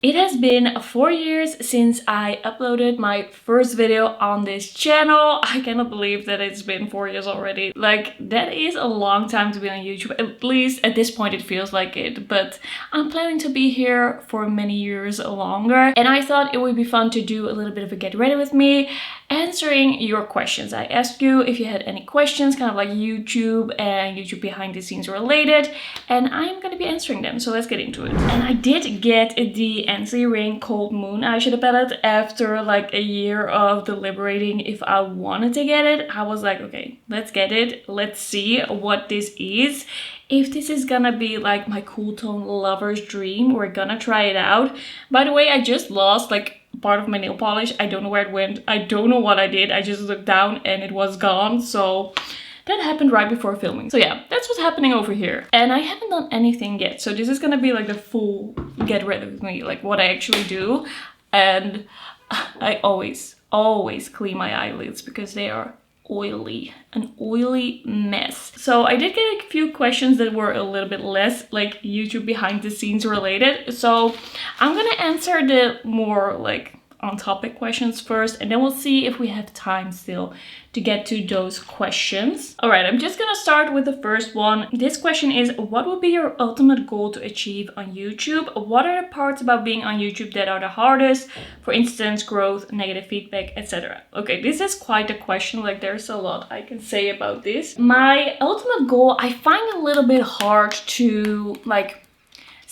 It has been 4 years since I uploaded my first video on this channel. I cannot believe that it's been 4 years already. Like, that is a long time to be on YouTube. At least at this point it feels like it. But I'm planning to be here for many years longer. And I thought it would be fun to do a little bit of a get ready with me, answering your questions. I asked you if you had any questions, kind of like YouTube and YouTube behind the scenes related. And I'm gonna be answering them. So let's get into it. And I did get the Ensley Reign Cold Moon eyeshadow palette after like a year of deliberating if I wanted to get it. I was like, okay, let's get it. Let's see what this is. If this is gonna be like my cool tone lover's dream, we're gonna try it out. By the way, I just lost like part of my nail polish. I don't know where it went. I don't know what I did. I just looked down and it was gone. So that happened right before filming. So yeah, that's what's happening over here. And I haven't done anything yet. So this is gonna be like the full get ready with me, like what I actually do. And I always clean my eyelids because they are oily, an oily mess. So I did get a few questions that were a little bit less like YouTube behind the scenes related. So I'm gonna answer the more like on topic questions first, and then we'll see if we have time still to get to those questions. All right, I'm just gonna start with the first one. This question is, what would be your ultimate goal to achieve on YouTube? What are the parts about being on YouTube that are the hardest? For instance, growth, negative feedback, etc. Okay, this is quite a question. Like, there's a lot I can say about this. My ultimate goal, I find a little bit hard to like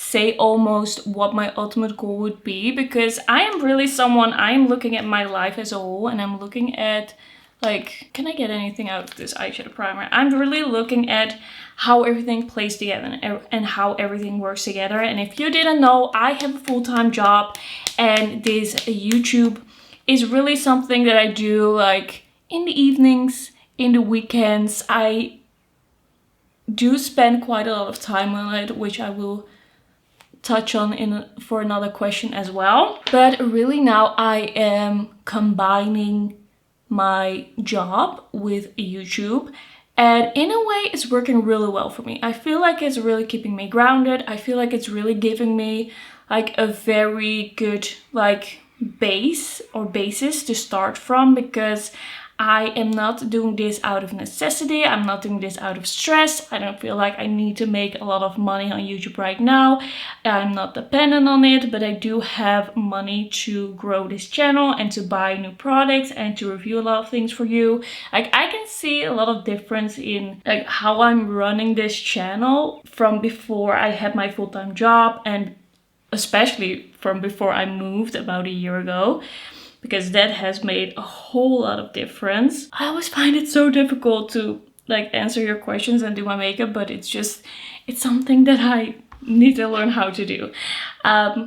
say almost what my ultimate goal would be, because I am really someone, I am looking at my life as a whole, and I'm looking at like, can I get anything out of this eyeshadow primer? I'm really looking at how everything plays together and how everything works together. And if you didn't know, I have a full-time job, and this YouTube is really something that I do like in the evenings, in the weekends. I do spend quite a lot of time on it, which I will touch on for another question as well. But really now I am combining my job with YouTube, and in a way it's working really well for me. I feel like it's really keeping me grounded. I feel like it's really giving me like a very good like basis to start from, because I am not doing this out of necessity. I'm not doing this out of stress. I don't feel like I need to make a lot of money on YouTube right now. I'm not dependent on it, but I do have money to grow this channel and to buy new products and to review a lot of things for you. Like, I can see a lot of difference in like how I'm running this channel from before I had my full-time job, and especially from before I moved about a year ago, because that has made a whole lot of difference. I always find it so difficult to like answer your questions and do my makeup, but it's something that I need to learn how to do.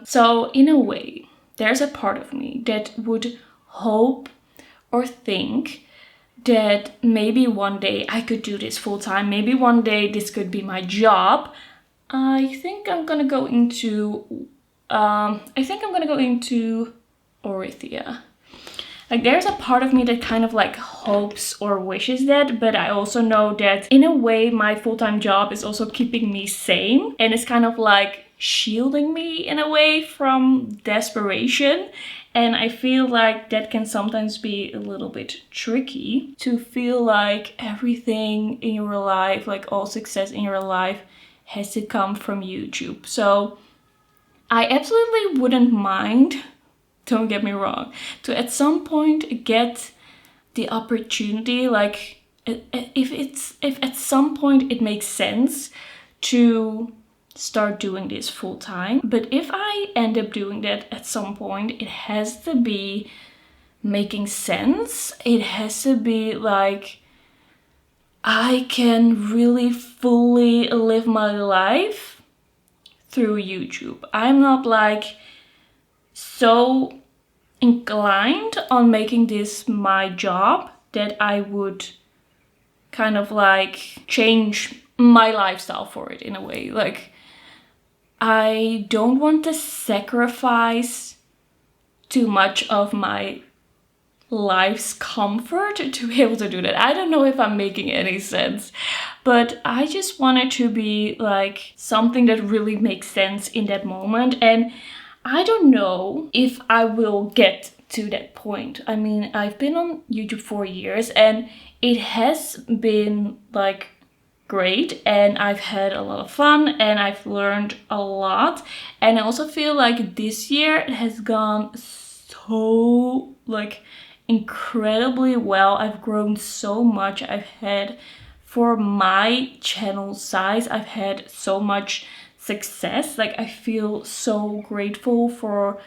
So in a way, there's a part of me that would hope or think that maybe one day I could do this full time. Maybe one day this could be my job. I think I'm gonna go into Orithia. Like, there's a part of me that kind of like hopes or wishes that, but I also know that in a way my full-time job is also keeping me sane, and it's kind of like shielding me in a way from desperation. And I feel like that can sometimes be a little bit tricky, to feel like everything in your life, like all success in your life, has to come from YouTube. So I absolutely wouldn't mind, don't get me wrong, to at some point get the opportunity, like if at some point it makes sense to start doing this full time. But if I end up doing that at some point, it has to be making sense. It has to be like I can really fully live my life through YouTube. I'm not like so inclined on making this my job that I would kind of like change my lifestyle for it in a way. Like, I don't want to sacrifice too much of my life's comfort to be able to do that. I don't know if I'm making any sense, but I just want it to be like something that really makes sense in that moment. And I don't know if I will get to that point. I mean, I've been on YouTube for years and it has been like great, and I've had a lot of fun and I've learned a lot. And I also feel like this year it has gone so like incredibly well. I've grown so much. I've had, for my channel size, I've had so much success. Like I feel so grateful for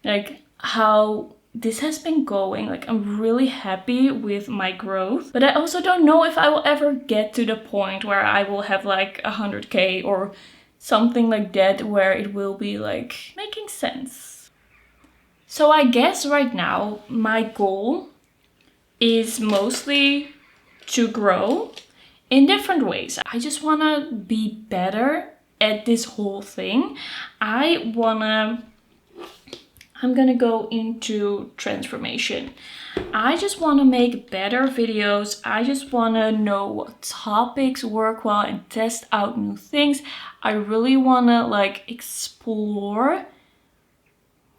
like how this has been going. Like I'm really happy with my growth, but I also don't know if I will ever get to the point where I will have like 100k or something like that, where it will be like making sense. So I guess right now my goal is mostly to grow in different ways. I just want to be better at this whole thing. I'm gonna go into transformation. I just want to make better videos. I just want to know what topics work well and test out new things. I really want to like explore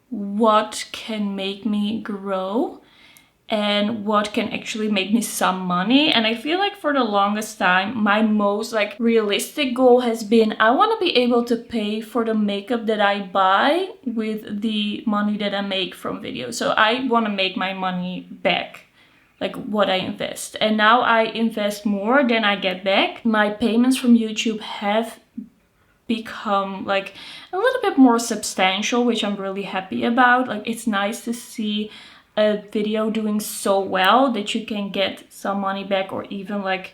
what can make me grow and what can actually make me some money. And I feel like for the longest time, my most like realistic goal has been, I want to be able to pay for the makeup that I buy with the money that I make from videos. So I want to make my money back, like what I invest. And now I invest more than I get back. My payments from YouTube have become like a little bit more substantial, which I'm really happy about. Like it's nice to see a video doing so well that you can get some money back, or even like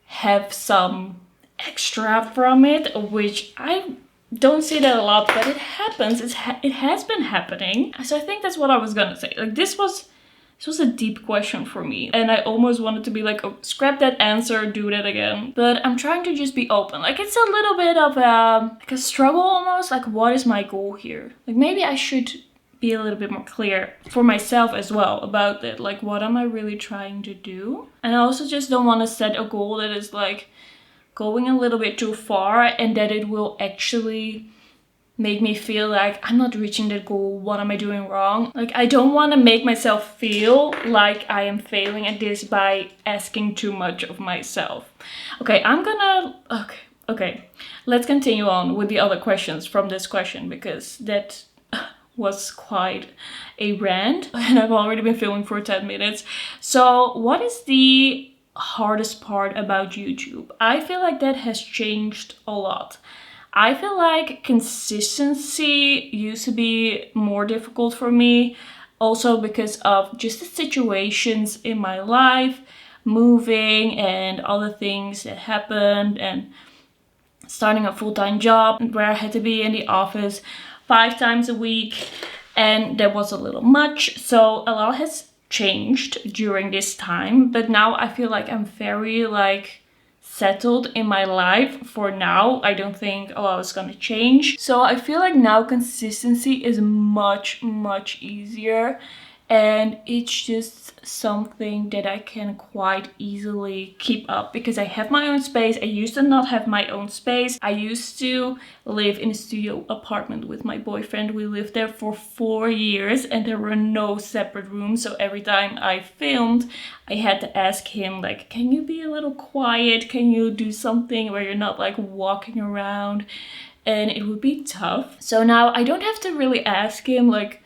have some extra from it, which I don't see that a lot, but it happens. It has been happening. So I think that's what I was gonna say. Like this was a deep question for me, and I almost wanted to be like, oh, scrap that answer, do that again. But I'm trying to just be open. Like it's a little bit of like a struggle almost. Like what is my goal here? Like maybe I should be a little bit more clear for myself as well about that. Like what am I really trying to do? And I also just don't want to set a goal that is like going a little bit too far and that it will actually make me feel like I'm not reaching that goal. What am I doing wrong? Like I don't want to make myself feel like I am failing at this by asking too much of myself. Okay, okay. Let's continue on with the other questions from this question, because that was quite a rant and I've already been filming for 10 minutes. So what is the hardest part about YouTube? I feel like that has changed a lot. I feel like consistency used to be more difficult for me, also because of just the situations in my life, moving and other things that happened, and starting a full-time job where I had to be in the office 5 times a week, and that was a little much. So a lot has changed during this time, but now I feel like I'm very like settled in my life for now. I don't think a lot is gonna change. So I feel like now consistency is much easier, and it's just something that I can quite easily keep up because I have my own space. I used to not have my own space. I used to live in a studio apartment with my boyfriend. We lived there for 4 years and there were no separate rooms. So every time I filmed, I had to ask him like, can you be a little quiet? Can you do something where you're not like walking around? And it would be tough. So now I don't have to really ask him like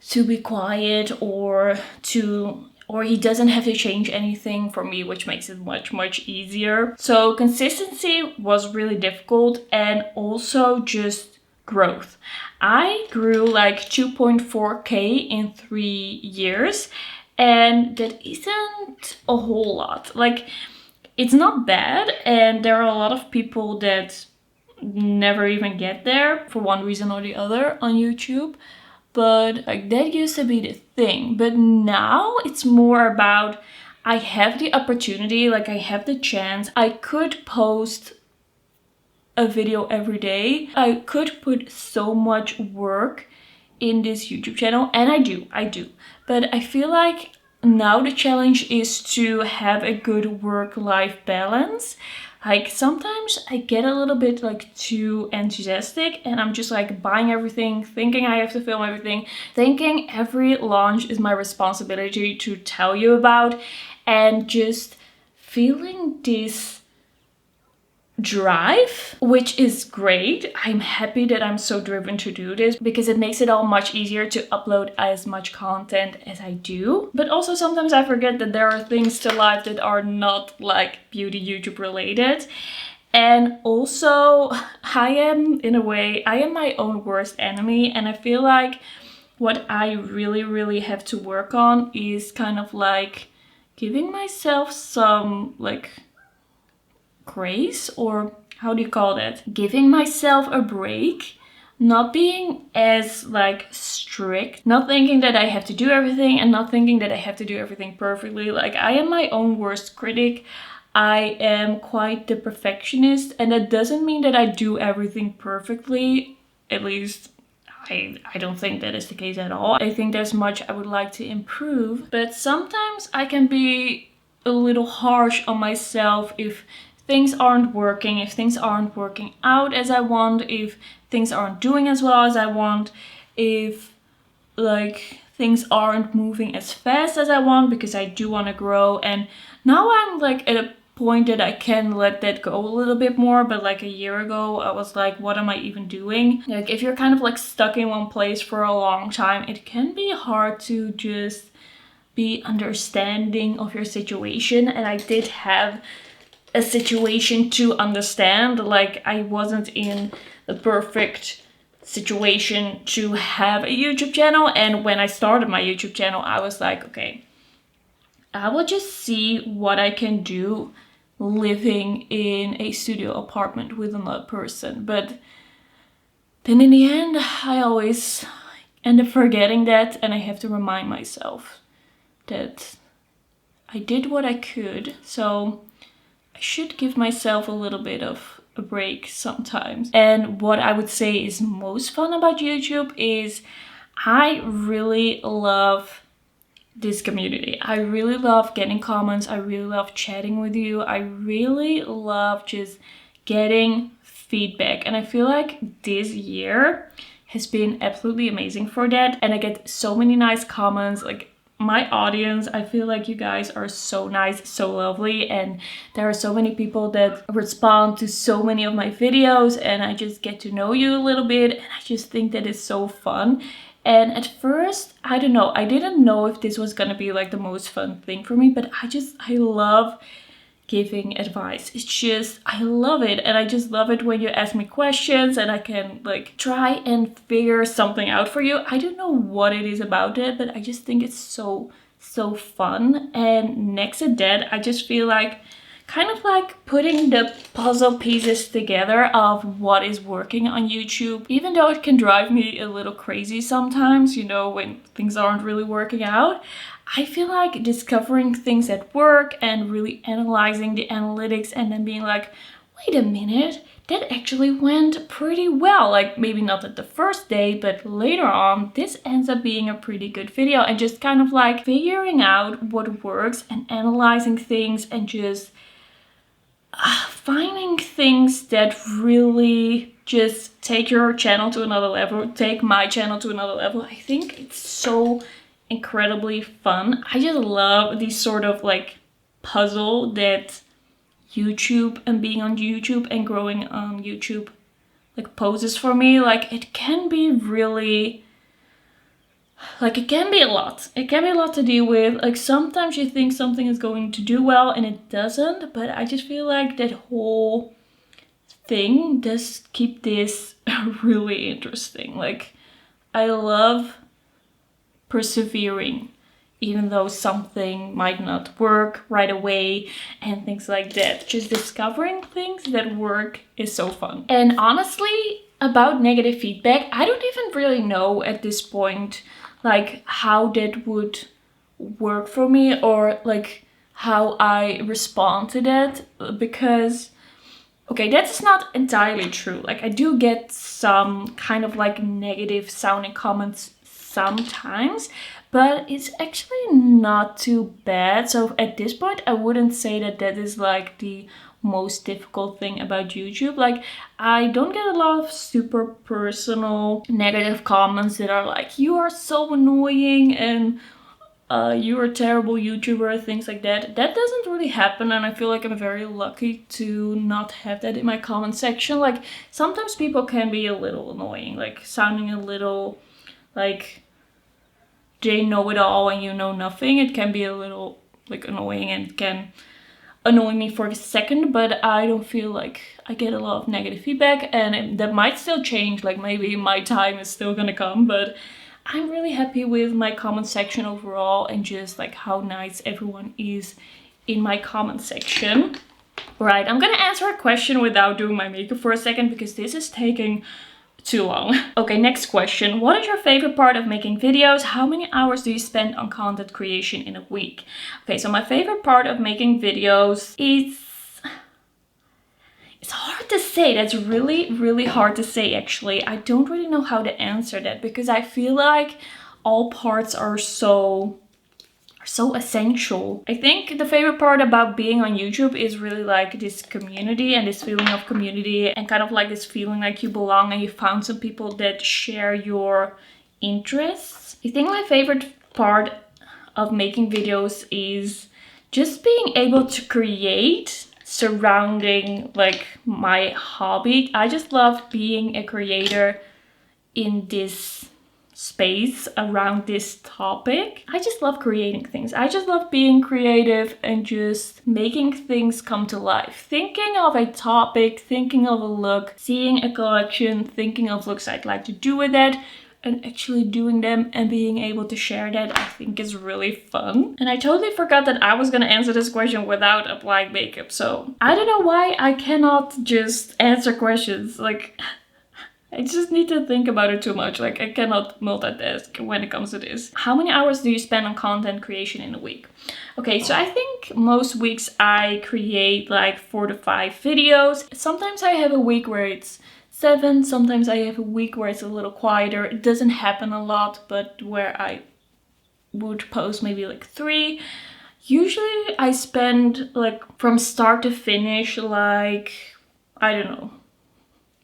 to be quiet, or he doesn't have to change anything for me, which makes it much easier. So consistency was really difficult, and also just growth. I grew like 2.4k in 3 years, and that isn't a whole lot. Like it's not bad, and there are a lot of people that never even get there for one reason or the other on YouTube. But like that used to be the thing. But now it's more about, I have the opportunity, like I have the chance. I could post a video every day. I could put so much work in this YouTube channel, and I do. But I feel like now the challenge is to have a good work-life balance. Like sometimes I get a little bit like too enthusiastic and I'm just like buying everything, thinking I have to film everything, thinking every launch is my responsibility to tell you about, and just feeling this drive, which is great. I'm happy that I'm so driven to do this because it makes it all much easier to upload as much content as I do. But also sometimes I forget that there are things to life that are not like beauty YouTube related. And also I am, in a way, I am my own worst enemy, and I feel like what I really have to work on is kind of like giving myself some like grace, or how do you call that? Giving myself a break, not being as like strict, not thinking that I have to do everything and not thinking that I have to do everything perfectly. Like I am my own worst critic. I am quite the perfectionist, and that doesn't mean that I do everything perfectly. At least I don't think that is the case at all. I think there's much I would like to improve, but sometimes I can be a little harsh on myself if things aren't working, if things aren't working out as I want, if things aren't doing as well as I want, if like things aren't moving as fast as I want, because I do want to grow. And now I'm like at a point that I can let that go a little bit more, but like a year ago I was like, what am I even doing? Like if you're kind of like stuck in one place for a long time, it can be hard to just be understanding of your situation. And I did have a situation to understand. Like I wasn't in the perfect situation to have a YouTube channel, and when I started my YouTube channel I was like, okay, I will just see what I can do living in a studio apartment with another person. But then in the end I always end up forgetting that, and I have to remind myself that I did what I could, so I should give myself a little bit of a break sometimes. And what I would say is most fun about YouTube is I really love this community. I really love getting comments. I really love chatting with you. I really love just getting feedback. And I feel like this year has been absolutely amazing for that. And I get so many nice comments. Like my audience, I feel like you guys are so nice, so lovely, and there are so many people that respond to so many of my videos, and I just get to know you a little bit, and I just think that is so fun. And at first, I don't know, I didn't know if this was gonna be like the most fun thing for me, but I love giving advice. It's just, I love it. And I just love it when you ask me questions and I can like try and figure something out for you. I don't know what it is about it, but I just think it's so fun. And next to that, I just feel like kind of like putting the puzzle pieces together of what is working on YouTube, even though it can drive me a little crazy sometimes, you know, when things aren't really working out. I feel like discovering things that work and really analyzing the analytics and then being like, wait a minute, that actually went pretty well. Like maybe not at the first day, but later on, this ends up being a pretty good video, and just kind of like figuring out what works and analyzing things and just finding things that really just take your channel to another level, take my channel to another level. I think it's so incredibly fun. I just love these sort of like puzzle that YouTube and being on YouTube and growing on YouTube like poses for me. Like it can be really, like it can be a lot. It can be a lot to deal with. Like sometimes you think something is going to do well and it doesn't, but I just feel like that whole thing does keep this really interesting. Like I love persevering even though something might not work right away and things like that. Just discovering things that work is so fun. And honestly, about negative feedback, I don't even really know at this point like how that would work for me, or like how I respond to that, because okay, that's not entirely true. Like I do get some kind of like negative sounding comments sometimes, but it's actually not too bad. So at this point, I wouldn't say that that is like the most difficult thing about YouTube. Like, I don't get a lot of super personal negative comments that are like, you are so annoying and you're a terrible YouTuber, things like that. That doesn't really happen, and I feel like I'm very lucky to not have that in my comment section. Like, sometimes people can be a little annoying, like sounding a little like they know it all and you know nothing. It can be a little like annoying and it can annoy me for a second, but I don't feel like I get a lot of negative feedback, and that might still change. Like, maybe my time is still gonna come, but I'm really happy with my comment section overall and just like how nice everyone is in my comment section. Right, I'm gonna answer a question without doing my makeup for a second because this is taking too long. Okay, next question. What is your favorite part of making videos? How many hours do you spend on content creation in a week? Okay, so my favorite part of making videos is... It's hard to say. That's really hard to say, actually. I don't really know how to answer that because I feel like all parts are so essential. I think the favorite part about being on YouTube is really like this community and this feeling of community and kind of like this feeling like you belong and you found some people that share your interests. I think my favorite part of making videos is just being able to create surrounding like my hobby. I just love being a creator in this space around this topic. I just love creating things. I just love being creative and just making things come to life. Thinking of a topic, thinking of a look, seeing a collection, thinking of looks I'd like to do with it, and actually doing them and being able to share that, I think is really fun. And I totally forgot that I was gonna answer this question without applying makeup. So I don't know why I cannot just answer questions. Like, I just need to think about it too much. Like, I cannot multitask when it comes to this. How many hours do you spend on content creation in a week? Okay, so I think most weeks I create like 4 to 5 videos. Sometimes I have a week where it's 7, sometimes I have a week where it's a little quieter. It doesn't happen a lot, but where I would post maybe like 3. Usually I spend like from start to finish like, I don't know,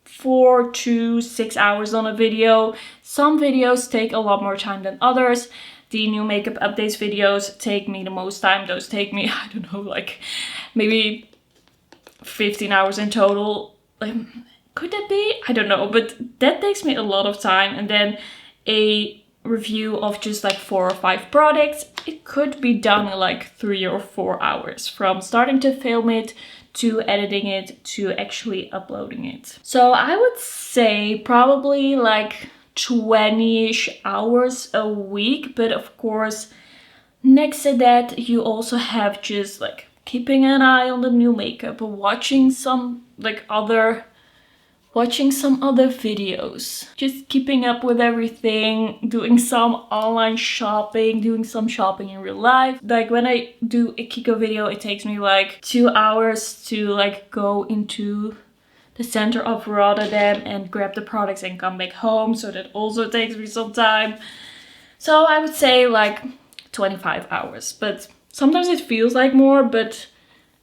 4 to 6 hours on a video. Some videos take a lot more time than others. The new makeup updates videos take me the most time. Those take me, I don't know, like maybe 15 hours in total. Could that be? I don't know, but that takes me a lot of time. And then a review of just like 4 or 5 products, it could be done in like 3 or 4 hours from starting to film it to editing it to actually uploading it. So I would say probably like 20-ish hours a week, but of course next to that you also have just like keeping an eye on the new makeup, watching some other videos, just keeping up with everything, doing some online shopping, doing some shopping in real life. Like when I do a Kiko video, it takes me like 2 hours to like go into the center of Rotterdam and grab the products and come back home. So that also takes me some time. So I would say like 25 hours, but sometimes it feels like more, but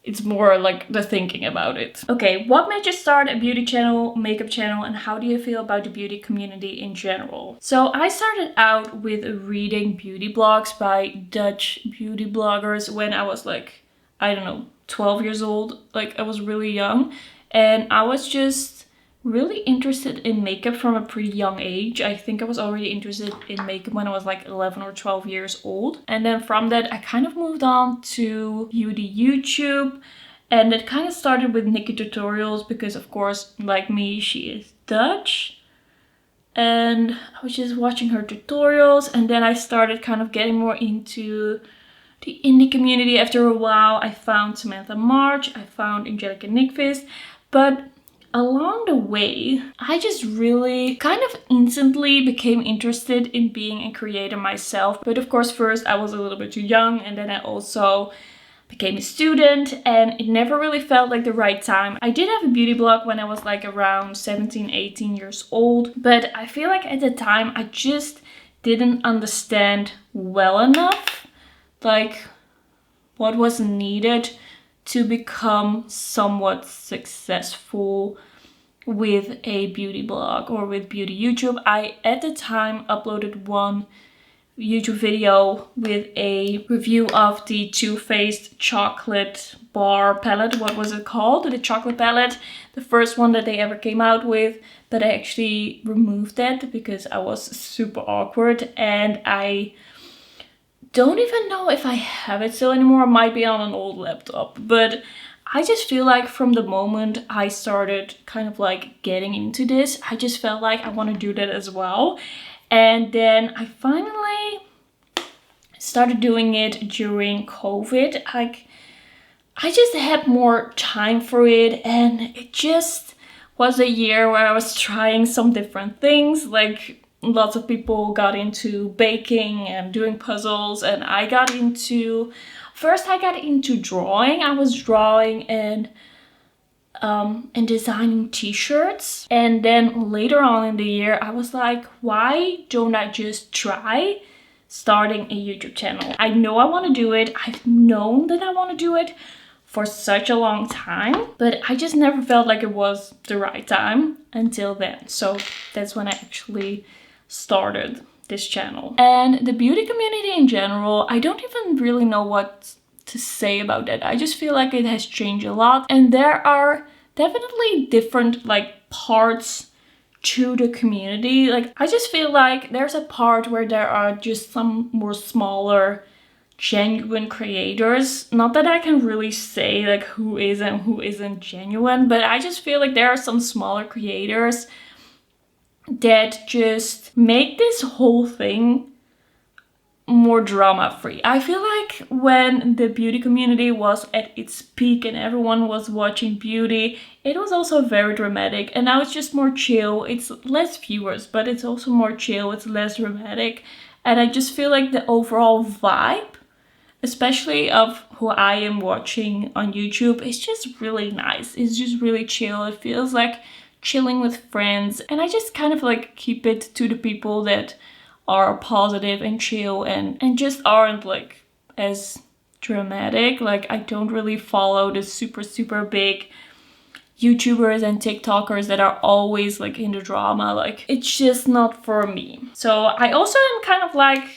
it's more like the thinking about it. Okay, what made you start a beauty channel, makeup channel, and how do you feel about the beauty community in general? So I started out with reading beauty blogs by Dutch beauty bloggers when I was like, I don't know, 12 years old. Like, I was really young and I was just really interested in makeup from a pretty young age. I think I was already interested in makeup when I was like 11 or 12 years old. And then from that, I kind of moved on to beauty YouTube. And it kind of started with Nikki tutorials because, of course, like me, she is Dutch. And I was just watching her tutorials. And then I started kind of getting more into the indie community. After a while, I found Samantha March. I found Angelica Nyqvist. But along the way, I just really kind of instantly became interested in being a creator myself. But of course, first I was a little bit too young, and then I also became a student, and it never really felt like the right time. I did have a beauty blog when I was like around 17, 18 years old, but I feel like at the time I just didn't understand well enough like what was needed to become somewhat successful with a beauty blog or with beauty YouTube. I at the time uploaded one YouTube video with a review of the Too Faced chocolate bar palette. What was it called? The chocolate palette. The first one that they ever came out with. But I actually removed that because I was super awkward. And I don't even know if I have it still anymore. It might be on an old laptop. But I just feel like from the moment I started kind of like getting into this, I just felt like I want to do that as well. And then I finally started doing it during COVID. I just had more time for it, and it just was a year where I was trying some different things. Like lots of people got into baking and doing puzzles, and I got into drawing. I was drawing and designing t-shirts. And then later on in the year, I was like, why don't I just try starting a YouTube channel? I know I want to do it. I've known that I want to do it for such a long time, but I just never felt like it was the right time until then. So that's when I actually started this channel. And the beauty community in general, I don't even really know what to say about that. I just feel like it has changed a lot, and there are definitely different like parts to the community. Like I just feel like there's a part where there are just some more smaller genuine creators. Not that I can really say like who is and who isn't genuine, but I just feel like there are some smaller creators that just make this whole thing more drama free. I feel like when the beauty community was at its peak and everyone was watching beauty, it was also very dramatic, and now it's just more chill. It's less viewers, but it's also more chill, it's less dramatic. And I just feel like the overall vibe, especially of who I am watching on YouTube, is just really nice. It's just really chill. It feels like chilling with friends, and I just kind of like keep it to the people that are positive and chill and just aren't like as dramatic. Like I don't really follow the super big YouTubers and TikTokers that are always like in the drama. Like it's just not for me. So I also am kind of like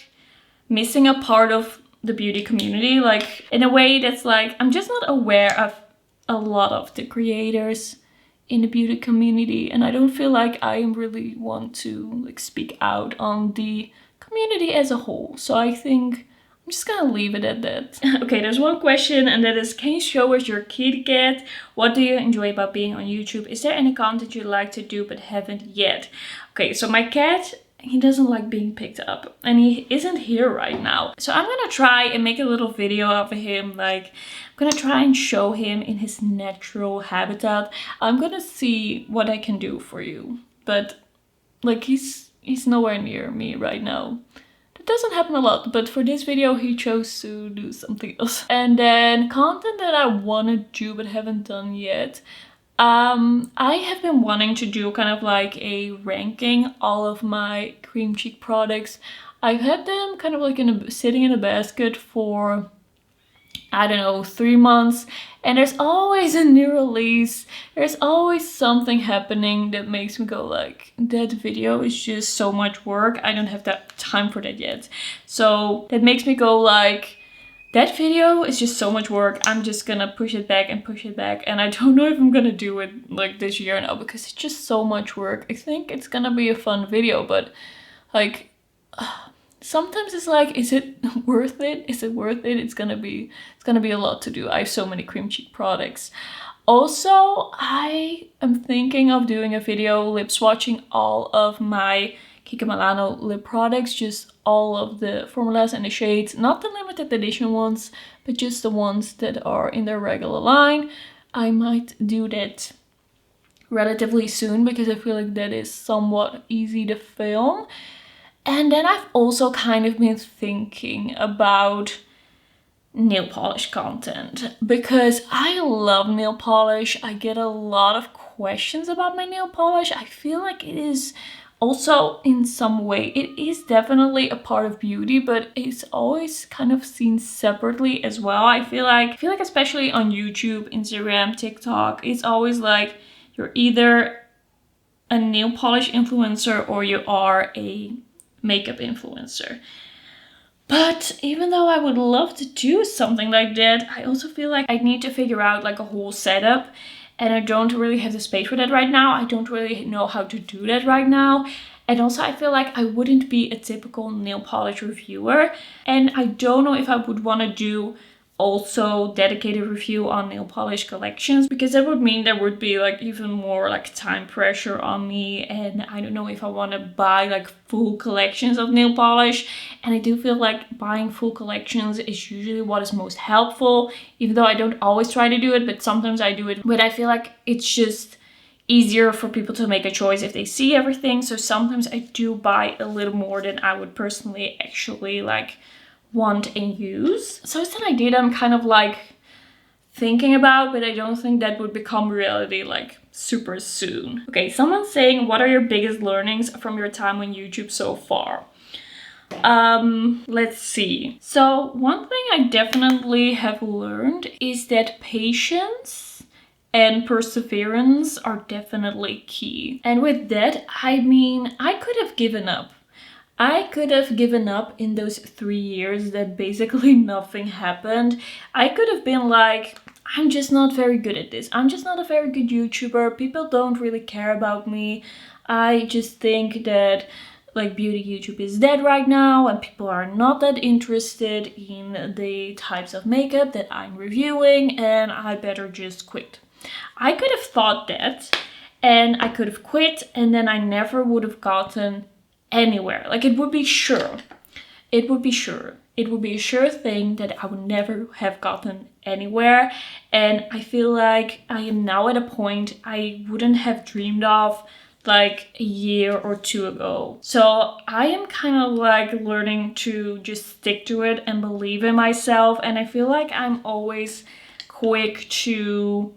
missing a part of the beauty community, like in a way that's like I'm just not aware of a lot of the creators in the beauty community, and I don't feel like I really want to like speak out on the community as a whole. So I think I'm just gonna leave it at that. Okay, there's one question, and that is, can you show us your kitty cat? What do you enjoy about being on YouTube? Is there any content you'd like to do but haven't yet? Okay, so my cat, he doesn't like being picked up, and he isn't here right now. So I'm gonna try and make a little video of him. Like I'm gonna try and show him in his natural habitat. I'm gonna see what I can do for you. But like he's nowhere near me right now. That doesn't happen a lot, but for this video he chose to do something else. And then content that I wanna do but haven't done yet. I have been wanting to do kind of like a ranking all of my cream cheek products. I've had them kind of like sitting in a basket for, I don't know, 3 months, and there's always a new release. There's always something happening that makes me go like, that video is just so much work. I don't have that time for that yet. So that makes me go like, that video is just so much work. I'm just gonna push it back, and I don't know if I'm gonna do it like this year now because it's just so much work. I think it's gonna be a fun video, but like sometimes it's like, is it worth it? Is it worth it? It's gonna be a lot to do. I have so many cream cheek products. Also, I am thinking of doing a video lip swatching all of my Kika Milano lip products, just all of the formulas and the shades, not the limited edition ones, but just the ones that are in their regular line. I might do that relatively soon because I feel like that is somewhat easy to film. And then I've also kind of been thinking about nail polish content because I love nail polish. I get a lot of questions about my nail polish. I feel like it is Also, in some way, it is definitely a part of beauty, but it's always kind of seen separately as well. I feel like especially on YouTube, Instagram, TikTok, it's always like you're either a nail polish influencer or you are a makeup influencer. But even though I would love to do something like that, I also feel like I need to figure out like a whole setup, and I don't really have the space for that right now. I don't really know how to do that right now. And also I feel like I wouldn't be a typical nail polish reviewer, and I don't know if I would want to do also dedicated review on nail polish collections, because that would mean there would be like even more like time pressure on me, and I don't know if I want to buy like full collections of nail polish. And I do feel like buying full collections is usually what is most helpful, even though I don't always try to do it, but sometimes I do it. But I feel like it's just easier for people to make a choice if they see everything. So sometimes I do buy a little more than I would personally actually like want and use. So it's an idea that I'm kind of like thinking about, but I don't think that would become reality like super soon. Okay, someone's saying, what are your biggest learnings from your time on YouTube so far? Let's see. So one thing I definitely have learned is that patience and perseverance are definitely key. And with that, I mean, I could have given up. I could have given up in those 3 years that basically nothing happened. I could have been like, I'm just not very good at this. I'm just not a very good YouTuber. People don't really care about me. I just think that like beauty YouTube is dead right now and people are not that interested in the types of makeup that I'm reviewing, and I better just quit. I could have thought that, and I could have quit, and then I never would have gotten anywhere. Like it would be sure. It would be sure. It would be a sure thing that I would never have gotten anywhere. And I feel like I am now at a point I wouldn't have dreamed of like a year or two ago. So I am kind of like learning to just stick to it and believe in myself. And I feel like I'm always quick to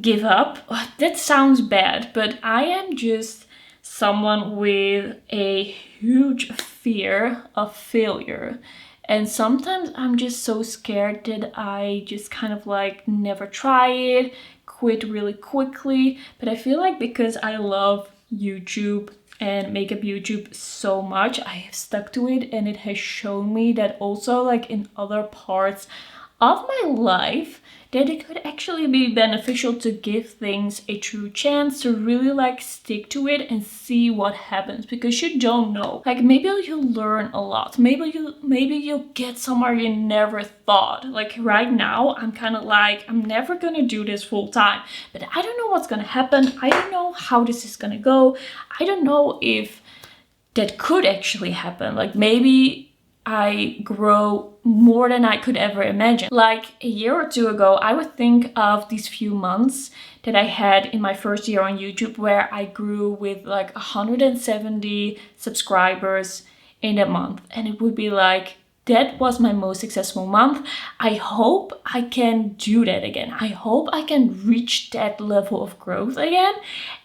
give up. That sounds bad, but I am just someone with a huge fear of failure. And sometimes I'm just so scared that I just kind of like never try it, quit really quickly. But I feel like because I love YouTube and makeup YouTube so much, I have stuck to it, and it has shown me that also like in other parts of my life that it could actually be beneficial to give things a true chance, to really like stick to it and see what happens, because you don't know. Like maybe you'll learn a lot. Maybe you'll get somewhere you never thought. Like right now, I'm kind of like, I'm never gonna do this full time, but I don't know what's gonna happen. I don't know how this is gonna go. I don't know if that could actually happen. Like maybe I grow more than I could ever imagine. Like a year or two ago, I would think of these few months that I had in my first year on YouTube where I grew with like 170 subscribers in a month. And it would be like, that was my most successful month. I hope I can do that again. I hope I can reach that level of growth again.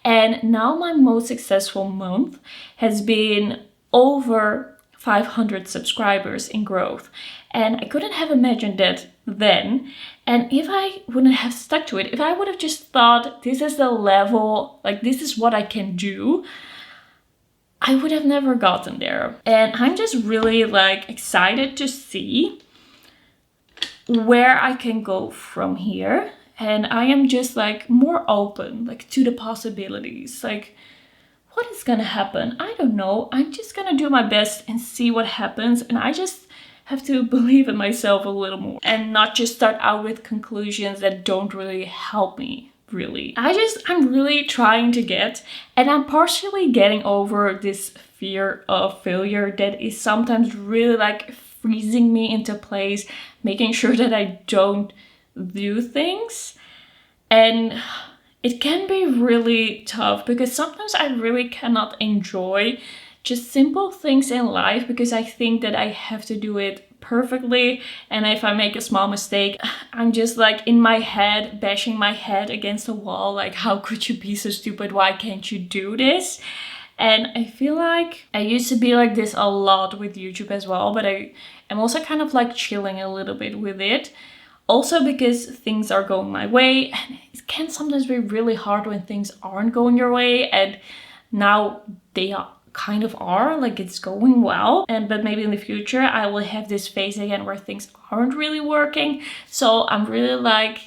And now my most successful month has been over 500 subscribers in growth. And I couldn't have imagined that then. And if I wouldn't have stuck to it, if I would have just thought this is the level, like this is what I can do, I would have never gotten there. And I'm just really like excited to see where I can go from here. And I am just like more open like to the possibilities. Like, what is gonna happen? I don't know. I'm just gonna do my best and see what happens. And I just have to believe in myself a little more and not just start out with conclusions that don't really help me, really. I'm really trying to get, and I'm partially getting over this fear of failure that is sometimes really like freezing me into place, making sure that I don't do things. And it can be really tough because sometimes I really cannot enjoy just simple things in life because I think that I have to do it perfectly. And if I make a small mistake, I'm just like in my head, bashing my head against the wall. Like, how could you be so stupid? Why can't you do this? And I feel like I used to be like this a lot with YouTube as well, but I am also kind of like chilling a little bit with it. Also because things are going my way, and it can sometimes be really hard when things aren't going your way, and now they are kind of are, like it's going well, but maybe in the future I will have this phase again where things aren't really working. So I'm really like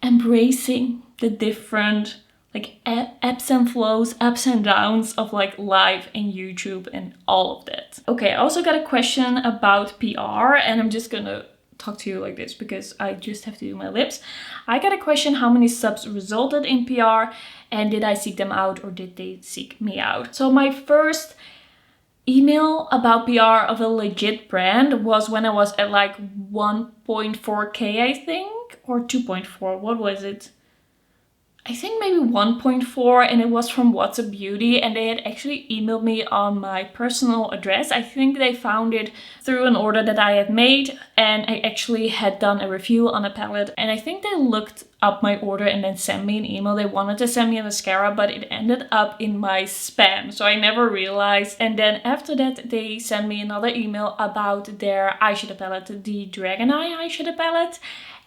embracing the different like ebbs and flows, ups and downs of like life and YouTube and all of that. Okay, I also got a question about PR, and I'm just gonna talk to you like this because I just have to do my lips. I got a question: how many subs resulted in PR, and did I seek them out or did they seek me out? So my first email about PR of a legit brand was when I was at like 1.4k, I think, or 2.4. What was it? I think maybe 1.4, and it was from WhatsApp Beauty, and they had actually emailed me on my personal address. I think they found it through an order that I had made, and I actually had done a review on a palette, and I think they looked up my order and then sent me an email. They wanted to send me a mascara, but it ended up in my spam, so I never realized. And then after that they sent me another email about their eyeshadow palette, the Dragon Eye eyeshadow palette.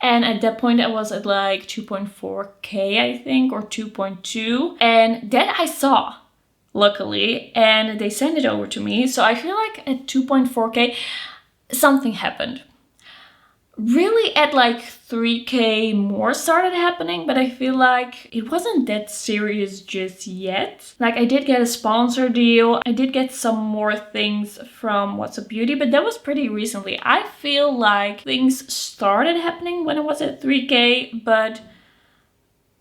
And at that point I was at like 2.4k, I think, or 2.2. And that I saw, luckily, and they sent it over to me. So I feel like at 2.4k, something happened. Really at like 3k more started happening, but I feel like it wasn't that serious just yet. Like I did get a sponsor deal, I did get some more things from WhatsApp Beauty, but that was pretty recently. I feel like things started happening when I was at 3k, but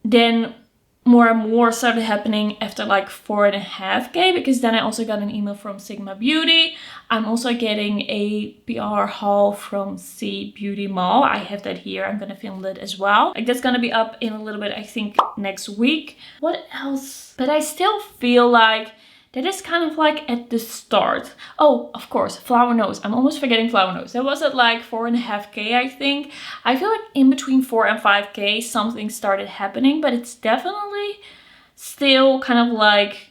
then more and more started happening after like 4.5k, because then I also got an email from Sigma Beauty. I'm also getting a PR haul from C Beauty Mall. I have that here. I'm gonna film that as well. Like that's gonna be up in a little bit, I think next week. What else? But I still feel like that is kind of like at the start. Oh, of course, Flower Nose. I'm almost forgetting Flower Nose. That was at like 4.5k, I think. I feel like in between 4 and 5k, something started happening, but it's definitely still kind of like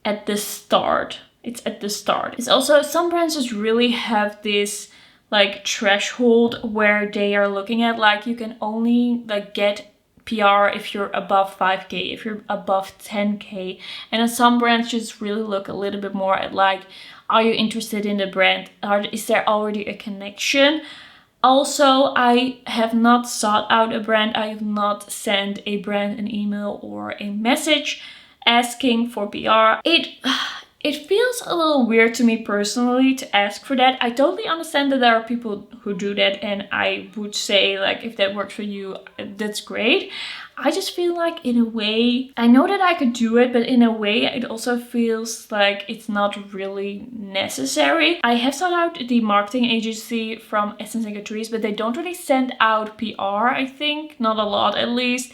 at the start. It's at the start. It's also, some brands just really have this like threshold where they are looking at like you can only like get PR if you're above 5k, if you're above 10k. And then some brands just really look a little bit more at like, are you interested in the brand? Is there already a connection? Also, I have not sought out a brand. I have not sent a brand an email or a message asking for PR. It feels a little weird to me personally to ask for that. I totally understand that there are people who do that, and I would say like if that works for you, that's great. I just feel like in a way, I know that I could do it, but in a way it also feels like it's not really necessary. I have sought out the marketing agency from Essence and Catrice, but they don't really send out PR, I think, not a lot at least.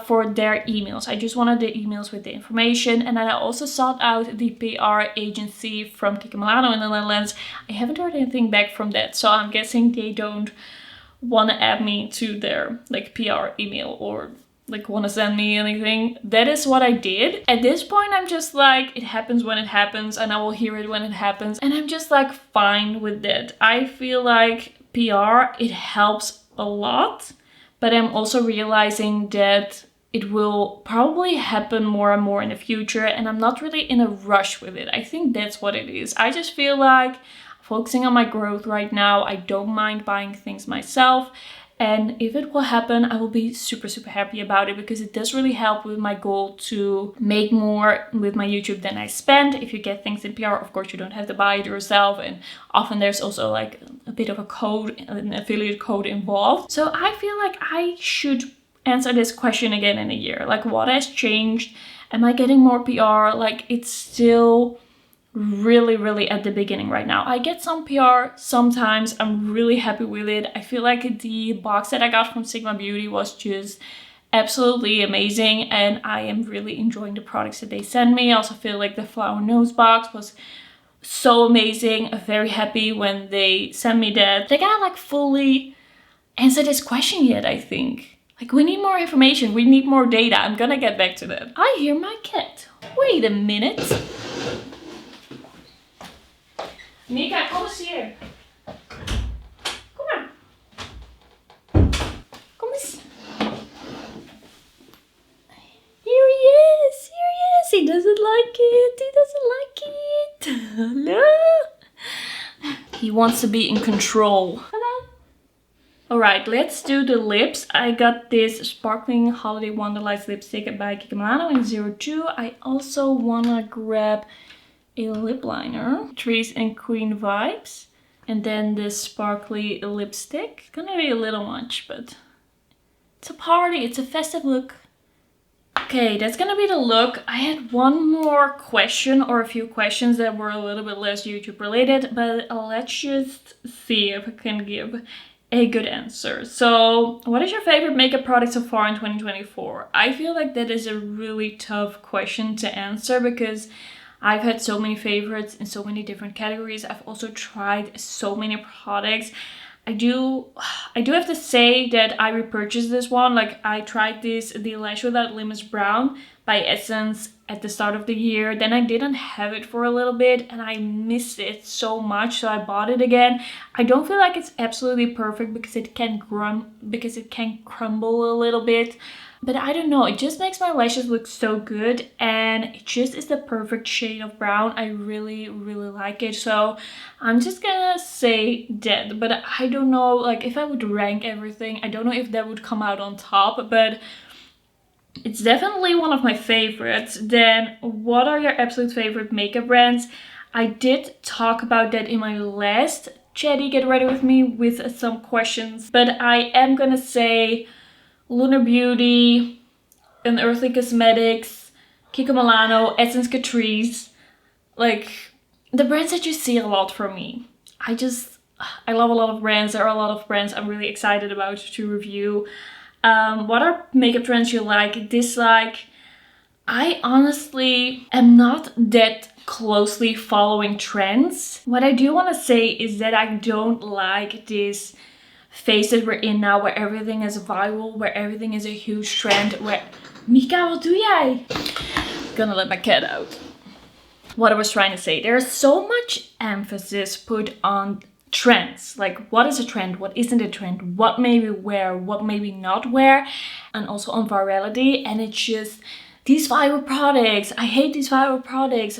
For their emails. I just wanted the emails with the information. And then I also sought out the PR agency from Kike Milano in the Netherlands. I haven't heard anything back from that, so I'm guessing they don't want to add me to their like PR email or like want to send me anything. That is what I did. At this point I'm just like, it happens when it happens, and I will hear it when it happens, and I'm just like fine with that. I feel like PR, it helps a lot. But I'm also realizing that it will probably happen more and more in the future, and I'm not really in a rush with it. I think that's what it is. I just feel like focusing on my growth right now. I don't mind buying things myself. And if it will happen, I will be super, super happy about it, because it does really help with my goal to make more with my YouTube than I spend. If you get things in PR, of course, you don't have to buy it yourself. And often there's also like a bit of a code, an affiliate code involved. So I feel like I should answer this question again in a year. Like, what has changed? Am I getting more PR? Like, it's still really at the beginning right now. I get some PR sometimes. I'm really happy with it. I feel like the box that I got from Sigma Beauty was just absolutely amazing, and I am really enjoying the products that they send me. I also feel like the Flower Nose box was so amazing. I'm very happy when they sent me that. They can't like fully answer this question yet, I think. Like, we need more information, we need more data. I'm gonna get back to that. I hear my cat. Wait a minute. Mika, kom eens hier. Kom maar. Kom eens. Here he is. Here he is. He doesn't like it. He doesn't like it. No. He wants to be in control. Hello. Alright, let's do the lips. I got this Sparkling Holiday Wonderlights lipstick by Milano in 02. I also wanna grab a lip liner, Catrice and Queen Vibes, and then this sparkly lipstick. It's gonna be a little much, but it's a party, it's a festive look. Okay, that's gonna be the look. I had one more question, or a few questions that were a little bit less YouTube related, but let's just see if I can give a good answer. So, what is your favorite makeup product so far in 2024? I feel like that is a really tough question to answer because I've had so many favorites in so many different categories. I've also tried so many products. I do have to say that I repurchased this one. Like, I tried this, the Lash Without Limits Brown by Essence at the start of the year. Then I didn't have it for a little bit and I missed it so much, so I bought it again. I don't feel like it's absolutely perfect because it can crumble a little bit. But I don't know, it just makes my lashes look so good and it just is the perfect shade of brown. I really, really like it. So I'm just gonna say that. But I don't know, like, if I would rank everything, I don't know if that would come out on top. But it's definitely one of my favorites. Then what are your absolute favorite makeup brands? I did talk about that in my last Chatty Get Ready With Me with some questions. But I am gonna say Lunar Beauty, Unearthly Cosmetics, Kiko Milano, Essence Catrice. Like, the brands that you see a lot from me. I love a lot of brands. There are a lot of brands I'm really excited about to review. What are makeup trends you like, dislike? I honestly am not that closely following trends. What I do want to say is that I don't like this phase that we're in now, where everything is viral, where everything is a huge trend, where... Mika, wat doe jij? Gonna let my cat out. What I was trying to say, there's so much emphasis put on trends. Like, what is a trend, what isn't a trend, what may we wear, what may we not wear, and also on virality. And it's just these viral products. I hate these viral products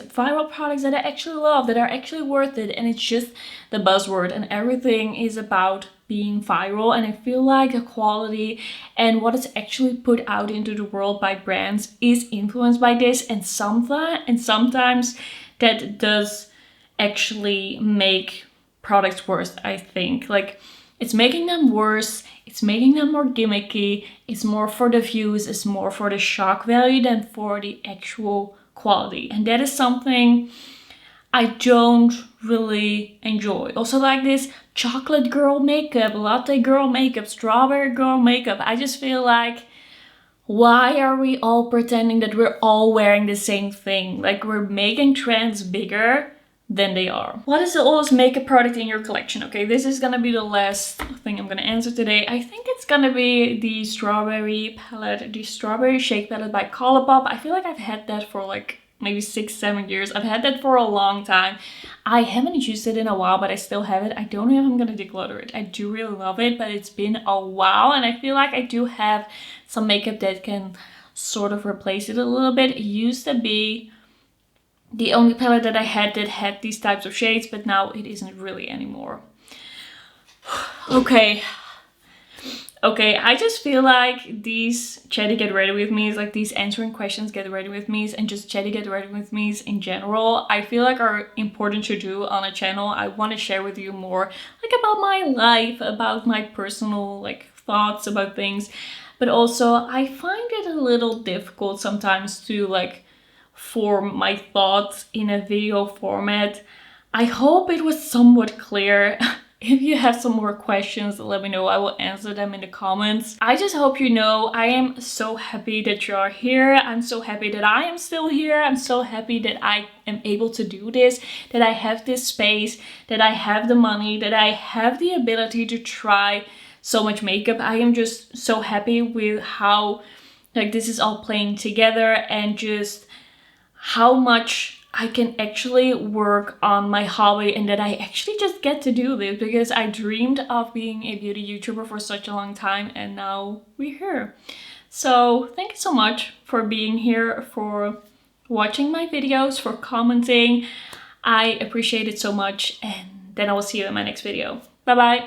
that I actually love, that are actually worth it. And it's just the buzzword, and everything is about being viral. And I feel like the quality and what is actually put out into the world by brands is influenced by this, and sometimes that does actually make products worse, I think. Like, it's making them worse, it's making them more gimmicky, it's more for the views, it's more for the shock value than for the actual quality. And that is something I don't really enjoy. Also, like this chocolate girl makeup, latte girl makeup, strawberry girl makeup. I just feel like, why are we all pretending that we're all wearing the same thing? Like, we're making trends bigger than they are. What is the oldest makeup product in your collection? Okay, this is gonna be the last thing I'm gonna answer today. I think it's gonna be the strawberry palette, the strawberry shake palette by Colourpop. I feel like I've had that for like maybe 6-7 years. I've had that for a long time. I haven't used it in a while, but I still have it. I don't know if I'm gonna declutter it. I do really love it, but it's been a while, and I feel like I do have some makeup that can sort of replace it a little bit. It used to be the only palette that I had that had these types of shades, but now it isn't really anymore. Okay, I just feel like these Chatty Get Ready With Me's, like these answering questions Get Ready With Me's, and just Chatty Get Ready With Me's in general, I feel like are important to do on a channel. I want to share with you more like about my life, about my personal like thoughts about things, but also I find it a little difficult sometimes to like form my thoughts in a video format. I hope it was somewhat clear. If you have some more questions, let me know. I will answer them in the comments. I just hope you know I am so happy that you are here. I'm so happy that I am still here. I'm so happy that I am able to do this, that I have this space, that I have the money, that I have the ability to try so much makeup. I am just so happy with how like this is all playing together, and just how much I can actually work on my hobby, and that I actually just get to do this, because I dreamed of being a beauty YouTuber for such a long time, and now we're here. So thank you so much for being here, for watching my videos, for commenting. I appreciate it so much, and then I will see you in my next video. Bye bye!